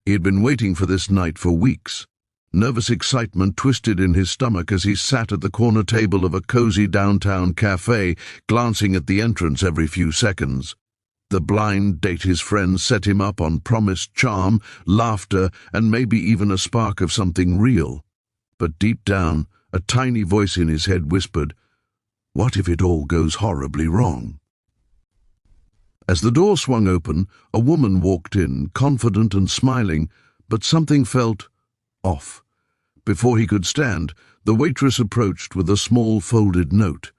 He had been waiting for this night for weeks. Nervous excitement twisted in his stomach as he sat at the corner table of a cozy downtown cafe, glancing at the entrance every few seconds. The blind date his friends set him up on promised charm, laughter, and maybe even a spark of something real. But deep down, a tiny voice in his head whispered, "What if it all goes horribly wrong?" As the door swung open, a woman walked in, confident and smiling, but something felt off. Before he could stand, the waitress approached with a small folded note.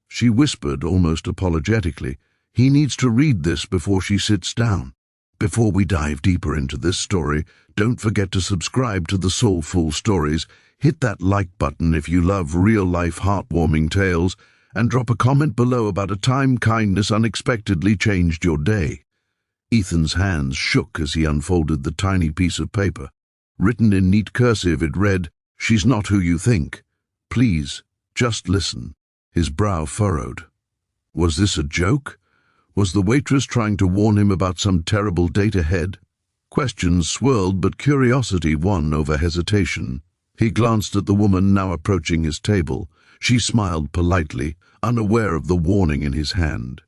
She whispered, almost apologetically, "He needs to read this before she sits down." Before we dive deeper into this story, don't forget to subscribe to the Soulfull Stories, hit that like button if you love real-life heartwarming tales, and drop a comment below about a time kindness unexpectedly changed your day. Ethan's hands shook as he unfolded the tiny piece of paper. Written in neat cursive, it read, "She's not who you think. Please, just listen." His brow furrowed. Was this a joke? Was the waitress trying to warn him about some terrible date ahead? Questions swirled, but curiosity won over hesitation. He glanced at the woman now approaching his table. She smiled politely, unaware of the warning in his hand.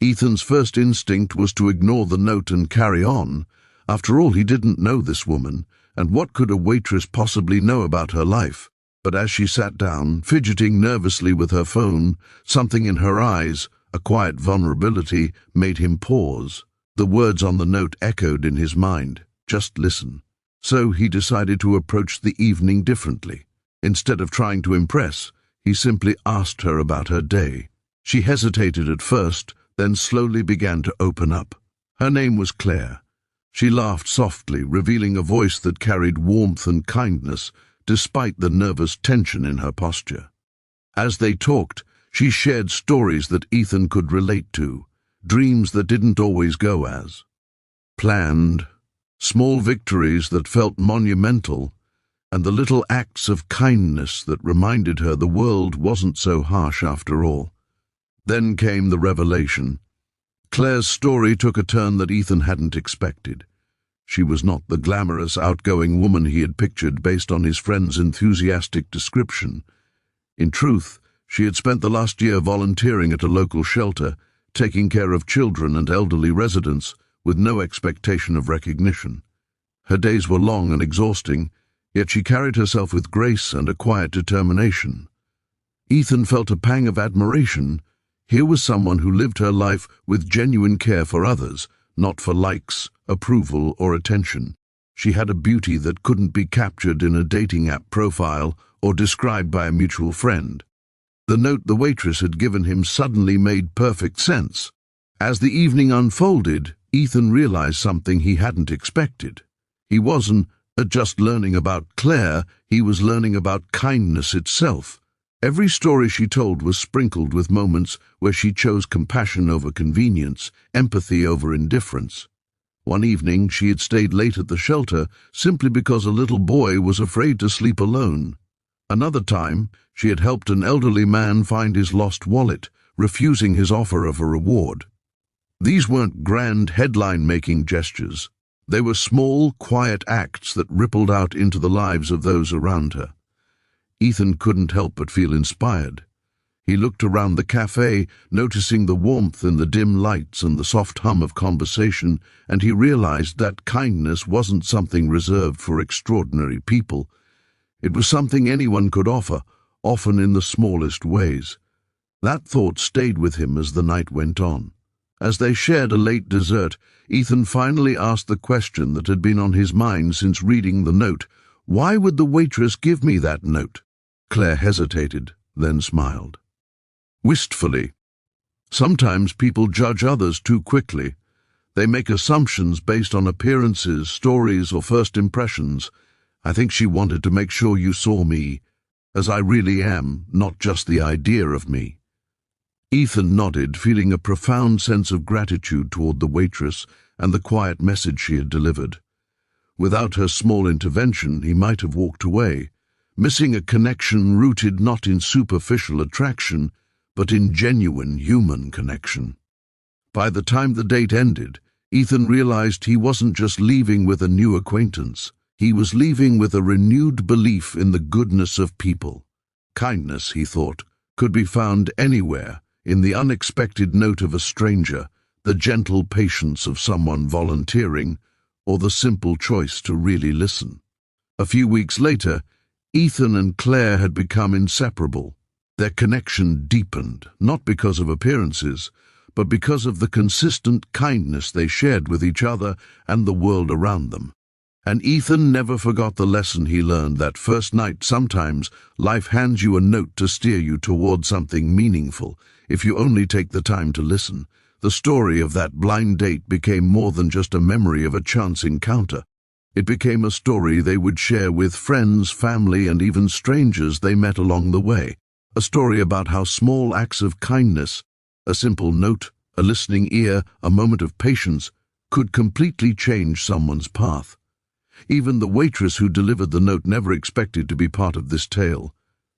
Ethan's first instinct was to ignore the note and carry on. After all, he didn't know this woman, and what could a waitress possibly know about her life? But as she sat down, fidgeting nervously with her phone, something in her eyes, a quiet vulnerability, made him pause. The words on the note echoed in his mind, "Just listen." So he decided to approach the evening differently. Instead of trying to impress, he simply asked her about her day. She hesitated at first, then slowly began to open up. Her name was Claire. She laughed softly, revealing a voice that carried warmth and kindness, despite the nervous tension in her posture. As they talked, she shared stories that Ethan could relate to, dreams that didn't always go as planned, small victories that felt monumental, and the little acts of kindness that reminded her the world wasn't so harsh after all. Then came the revelation. Claire's story took a turn that Ethan hadn't expected. She was not the glamorous, outgoing woman he had pictured based on his friend's enthusiastic description. In truth, she had spent the last year volunteering at a local shelter, taking care of children and elderly residents, with no expectation of recognition. Her days were long and exhausting, yet she carried herself with grace and a quiet determination. Ethan felt a pang of admiration. Here was someone who lived her life with genuine care for others, not for likes, approval, or attention. She had a beauty that couldn't be captured in a dating app profile or described by a mutual friend. The note the waitress had given him suddenly made perfect sense. As the evening unfolded, Ethan realized something he hadn't expected. He wasn't just learning about Claire, he was learning about kindness itself. Every story she told was sprinkled with moments where she chose compassion over convenience, empathy over indifference. One evening, she had stayed late at the shelter simply because a little boy was afraid to sleep alone. Another time, she had helped an elderly man find his lost wallet, refusing his offer of a reward. These weren't grand headline-making gestures. They were small, quiet acts that rippled out into the lives of those around her. Ethan couldn't help but feel inspired. He looked around the cafe, noticing the warmth in the dim lights and the soft hum of conversation, and he realized that kindness wasn't something reserved for extraordinary people. It was something anyone could offer, often in the smallest ways. That thought stayed with him as the night went on. As they shared a late dessert, Ethan finally asked the question that had been on his mind since reading the note. Why would the waitress give me that note? Claire hesitated, then smiled. Wistfully. Sometimes people judge others too quickly. They make assumptions based on appearances, stories, or first impressions. I think she wanted to make sure you saw me as I really am, not just the idea of me. Ethan nodded, feeling a profound sense of gratitude toward the waitress and the quiet message she had delivered. Without her small intervention, he might have walked away, missing a connection rooted not in superficial attraction, but in genuine human connection. By the time the date ended, Ethan realized he wasn't just leaving with a new acquaintance. He was leaving with a renewed belief in the goodness of people. Kindness, he thought, could be found anywhere, in the unexpected note of a stranger, the gentle patience of someone volunteering, or the simple choice to really listen. A few weeks later, Ethan and Claire had become inseparable. Their connection deepened, not because of appearances, but because of the consistent kindness they shared with each other and the world around them. And Ethan never forgot the lesson he learned that first night. Sometimes life hands you a note to steer you toward something meaningful, if you only take the time to listen. The story of that blind date became more than just a memory of a chance encounter. It became a story they would share with friends, family, and even strangers they met along the way. A story about how small acts of kindness, a simple note, a listening ear, a moment of patience, could completely change someone's path. Even the waitress who delivered the note never expected to be part of this tale.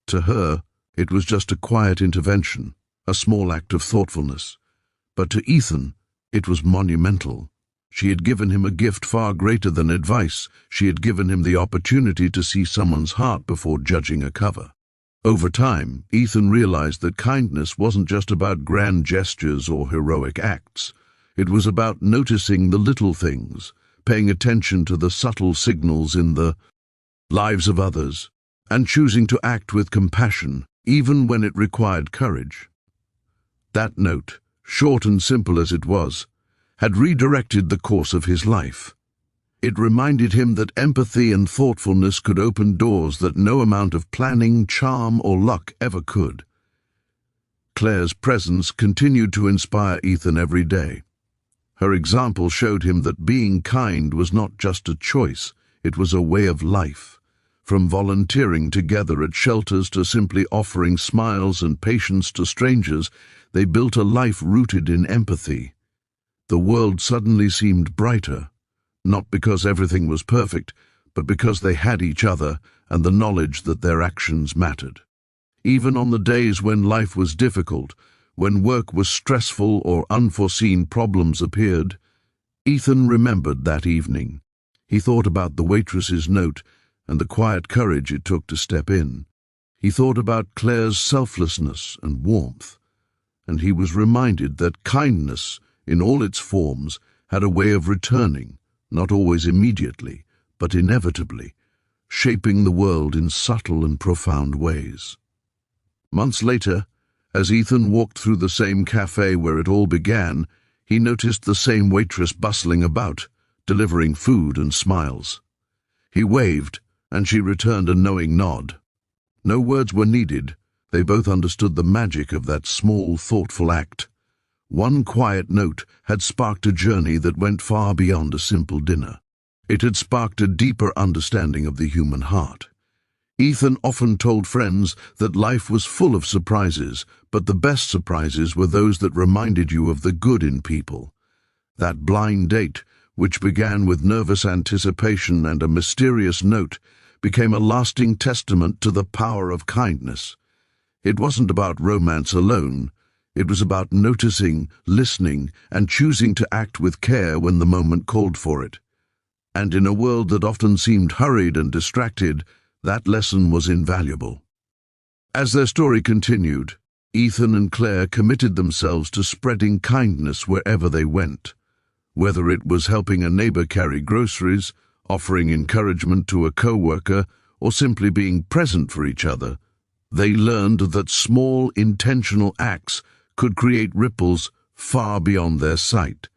To her, it was just a quiet intervention, a small act of thoughtfulness. But to Ethan, it was monumental. She had given him a gift far greater than advice. She had given him the opportunity to see someone's heart before judging a cover. Over time, Ethan realized that kindness wasn't just about grand gestures or heroic acts. It was about noticing the little things, paying attention to the subtle signals in the lives of others, and choosing to act with compassion, even when it required courage. That note, short and simple as it was, had redirected the course of his life. It reminded him that empathy and thoughtfulness could open doors that no amount of planning, charm, or luck ever could. Claire's presence continued to inspire Ethan every day. Her example showed him that being kind was not just a choice, it was a way of life. From volunteering together at shelters to simply offering smiles and patience to strangers, they built a life rooted in empathy. The world suddenly seemed brighter, not because everything was perfect, but because they had each other and the knowledge that their actions mattered. Even on the days when life was difficult, when work was stressful or unforeseen problems appeared, Ethan remembered that evening. He thought about the waitress's note and the quiet courage it took to step in. He thought about Claire's selflessness and warmth, and he was reminded that kindness, in all its forms, had a way of returning, not always immediately, but inevitably, shaping the world in subtle and profound ways. Months later, as Ethan walked through the same cafe where it all began, he noticed the same waitress bustling about, delivering food and smiles. He waved, and she returned a knowing nod. No words were needed. They both understood the magic of that small, thoughtful act. One quiet note had sparked a journey that went far beyond a simple dinner. It had sparked a deeper understanding of the human heart. Ethan often told friends that life was full of surprises, but the best surprises were those that reminded you of the good in people. That blind date, which began with nervous anticipation and a mysterious note, became a lasting testament to the power of kindness. It wasn't about romance alone. It was about noticing, listening, and choosing to act with care when the moment called for it. And in a world that often seemed hurried and distracted, that lesson was invaluable. As their story continued, Ethan and Claire committed themselves to spreading kindness wherever they went. Whether it was helping a neighbor carry groceries, offering encouragement to a co-worker, or simply being present for each other, they learned that small, intentional acts could create ripples far beyond their sight.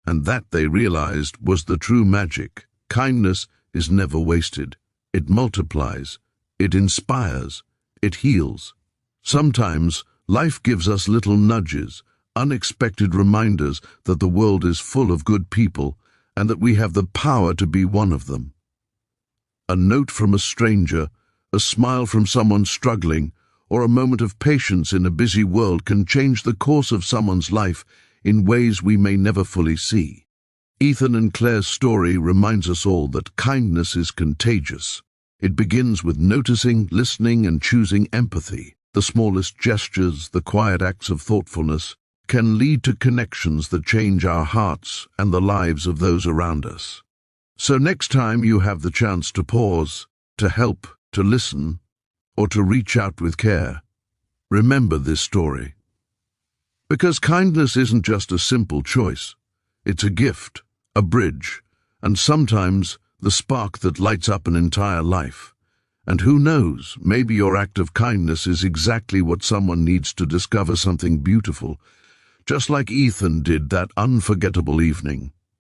And that, they realized, was the true magic. Kindness is never wasted. It multiplies, it inspires, it heals. Sometimes life gives us little nudges, unexpected reminders that the world is full of good people and that we have the power to be one of them. A note from a stranger, a smile from someone struggling, or a moment of patience in a busy world can change the course of someone's life in ways we may never fully see. Ethan and Claire's story reminds us all that kindness is contagious. It begins with noticing, listening, and choosing empathy. The smallest gestures, the quiet acts of thoughtfulness, can lead to connections that change our hearts and the lives of those around us. So next time you have the chance to pause, to help, to listen, or to reach out with care, remember this story. Because kindness isn't just a simple choice. It's a gift, a bridge, and sometimes the spark that lights up an entire life. And who knows, maybe your act of kindness is exactly what someone needs to discover something beautiful, just like Ethan did that unforgettable evening.